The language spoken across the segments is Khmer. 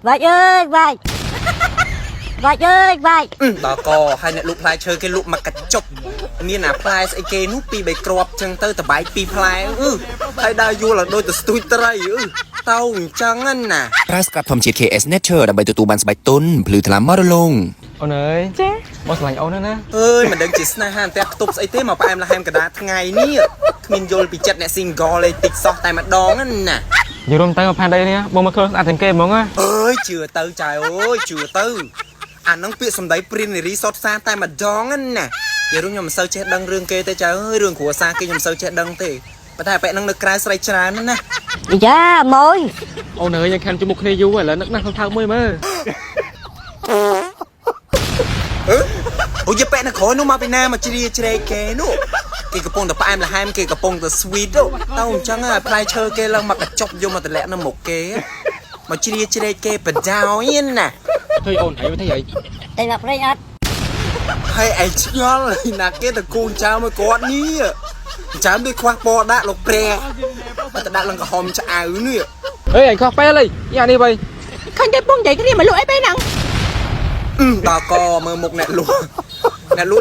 Vạch ơi vạch vạch ơi vạch đó có hai nè lục lại chơi cái lục mà cắt chọc miền nào play ấy kê nút pi bày crop chân tới tập bài pi play hai đa vua là đôi từ stui trai tao chẳng ăn nè price กับทอมจีเคเอสเนเชอร์ดับเบิลตัวบันสบายต้นพลือถลามมาลงអូនអើយចេះបងឆ្លាញ់អូនណាเอ้ยมันដឹងជាស្នេហាតែខ្ទប់ស្អីទេមកផ្អែមលះហែមកដាថ្ងៃនេះគ្មានយល់ពីចិត្តអ្នក single លេតិចសោះតែម្ដងណាយល់រំទៅមកផានដីនេះបងមកឃើញស្អាតទាំងគេហ្មងណាអើយជឿទៅចៅអើយជឿទៅអានឹងពាក្យសម្ដីព្រាននារីសតសាតែម្ដងណាយល់ខ្ញុំមិនសូវចេះដឹងរឿងគេទេចៅអើយរឿងគ្រួសារគេខ្ញុំមិនសូវចេះដឹងទេប៉ុន្តែបែបហ្នឹងនៅក្រៅស្រីច្រើនណា Dạ môi អូនអើយយើងខានជុំមុខគ្នាយូរឥឡូវនឹកណាស់ថើមួយមើលអូយបែបហ្នឹងក្រោយនោះមកពីណាមកជ្រាជ្រែកគេនោះគេកំពុងតែផ្អែមល្ហែមគេកំពុងតែ sweet ទៅអញ្ចឹងហើយផ្លែឈើគេឡើងមកកញ្ចប់យកមកតម្លាក់នៅមុខគេមកជ្រាជ្រែកគេបដោយណា ឃើញអូនហើយមិនthấyអី Đây là play ớt ហើយឯងឆ្ងល់ណាគេទៅគូនចៅមួយគាត់នេះចាំដូចខ្វះពណ៌ដាក់លោកព្រះតែដាក់ឡើងក្រហមឆ្អៅនេះ អេអញខុសពេលអីយ៉ានេះបី Khanh cái bông vậy cái gì mà lụi bên nặng ដល់កមើលមុខអ្នកលក់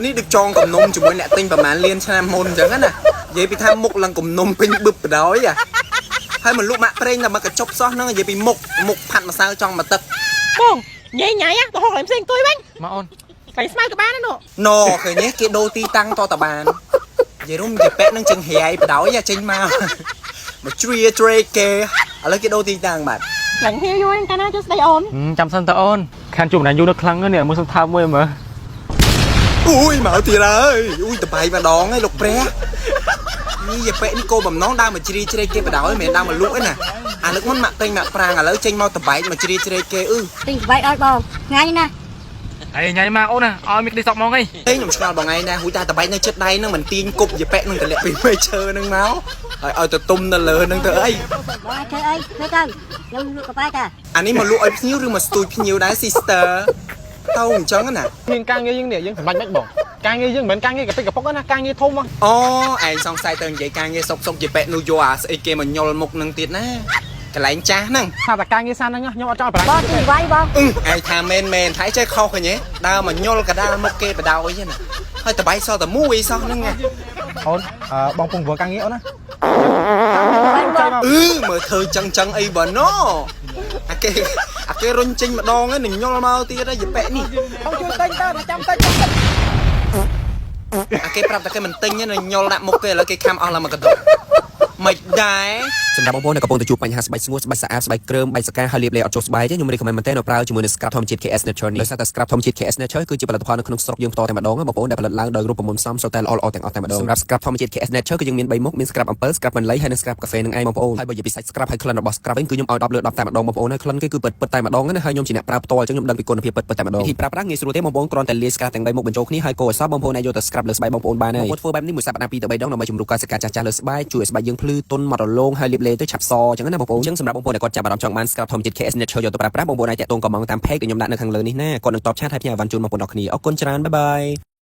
នេះដឹកចងកំនុំជាមួយអ្នកទិញប្រហែលលានឆ្នាំមុនអញ្ចឹងណានិយាយពីថាមុខឡើងកំនុំពេញបឹបបដោយហើយមកលក់ម៉ាក់ប្រេងតែមកកញ្ចប់សោះហ្នឹងនិយាយពីមុខផាត់ម្សៅចង់មកទឹក Bông nhảy nhảy á, tao học làm xinh tôi bánh មកអូន Phải smile cái bán đó nọ ណឃើញទេគេដូរទីតាំងតតបាននិយាយរួមនិយាយប៉ែនឹងជើងរាយបដោយចេញមកមកជ្រាជ្រែកគេឥឡូវគេដូរទីតាំងបាទ Lạnh heo vô anh ta nói cho stay on ចាំសិនតើអូនខានជួបណាយូរនៅខ្លាំងនេះមើលសង្ថើមួយមើល អូយមកទៀតហើយអូយតបៃម្ដងឯងលោកព្រះនេះយាប៉ែនេះគោបំណងដើរមកជ្រាជ្រែកគេបដោយមិនមែនដើរមកលក់ឯណាអាលើកមុនម៉ាក់ទិញម៉ាក់ប្រាំងឥឡូវចេញមកតបៃមកជ្រាជ្រែកគេTình vạch ớt bông Ngay nè អីញ៉ៃមកអូនណាឲ្យមានក្តីសក់មកអី ខ្ញុំឆ្ងល់បងឯងដែរហួយតែតបៃនៅចិត្តដៃនឹងមិនទាញគប់យាប៉ែនឹងតម្លាក់ពីមេឈើនឹងមកហើយឲ្យទៅទុំនៅលើនឹងទៅអី Bông ai chơi ấy Chơi cân Nhưng lụi cái bạch à អានេះមកលក់ឲ្យភ្ញៀវឬមកស្ទួយភ្ញៀវដែរ sister ទៅអញ្ចឹងណា មានការងារយើងនេះយើងសម្បាច់មិនបងការងារយើងមិនមែនការងារកពិកកពុកណាការងារធំហ្នឹង អូឯងសង្ស័យទៅនិយាយការងារសុកយាប៉ែនោះយកអាស្អីគេមកញុលមុខនឹងទៀតណាកន្លែងចាស់ហ្នឹង ថាតែការងារសានហ្នឹងខ្ញុំអត់ចង់ប្រឡាយ Bông tình vay bông ឯងថាមែនថៃចេះខុសឃើញទេដើរមកញុលកដាលមុខគេបដោយទេណាហើយតបៃសតមួយសោះហ្នឹងណា អូនបងពងvừaការងារអូនណា មើលធ្វើចឹងអីបើណអាគេរុញចេញម្ដងហ្នឹងញុលមកទៀតហើយយាប៉ែនេះ បងជួយទិញទៅចាំទិញ អាគេប្រាប់តែគេមិនទិញទេញុលដាក់មុខគេឥឡូវគេខំអស់ឡើងមកកដុកមិនដែរសម្រាប់បងប្អូនដែលកំពុងតែជួបបញ្ហាស្បែកស្ងួតស្បែកស្អាតស្បែកគ្រើមបែកសកាហើយលាបលេអត់ចុះស្បែកទេខ្ញុំរៀបមែនតើនៅប្រើជាមួយនឹង Scrub ធម្មជាតិ KS Nature នេះដោយសារតែ Scrub ធម្មជាតិ KS Nature គឺជាផលិតផលនៅក្នុងស្រុកយើងផ្ទាល់តែម្ដងបងប្អូនដែលផលិតឡើងដោយរូបមន្តសំសុទ្ធតែល្អទាំងអស់តែម្ដងសម្រាប់ Scrub ធម្មជាតិ KS Nature គឺយើងមាន3មុខមាន Scrub អំពិល Scrub បន្លៃហើយនិង Scrub កាហ្វេនឹងឯងបងប្អូនហើយបើនិយាយពីសាច់ Scrub ហើយក្លិនរបស់ Scrub វិញគឺខ្ញុំឲ្យ10លើ10តែម្ដងបងប្អូនហើយក្លិនគេគឺពិតតែម្ដងណាហើយខ្ញុំជាអ្នកប្រើផ្ទាល់អញ្ចឹងខ្ញុំដឹងពីគុណភាពពិតតែម្ដងវិធីប្រើប្រាស់ងាយស្រួលទេបងប្អូនគ្រាន់តែលាយ Scrub ទាំង3មុខបញ្ចូលគ្នាហើយកូរឲ្យសព្វបងប្អូនអាចយកទៅ Scrub លើស្បែកបងប្អូនបានហើយបងប្អូនធ្វើបែបនេះមួយសប្តាហ៍2ទៅ3ដងដើម្បីជំរុញការសកាចាស់ៗលើស្បែកជួយឲ្យស្បែកយើងភ្លឺទន់ម៉ត់រលោងហើយលាបលេទៅឆាប់សអញ្ចឹងណាបងប្អូនអញ្ចឹងសម្រាប់បងប្អូនដែលគាត់ចាប់អារម្មណ៍ចង់បាន Scrub ធម្មជាតិ KS Nature យកទៅប្រើប្រាស់បងប្អូនអាចតាក់ទងកំងតាម page ដែលខ្ញុំដាក់នៅខាងលើនេះណាគាត់នឹងតបឆាតឲ្យផ្ញើអីវ៉ាន់ជូនបងប្អូនអរគ្នាអរគុណច្រើនបាយបាយ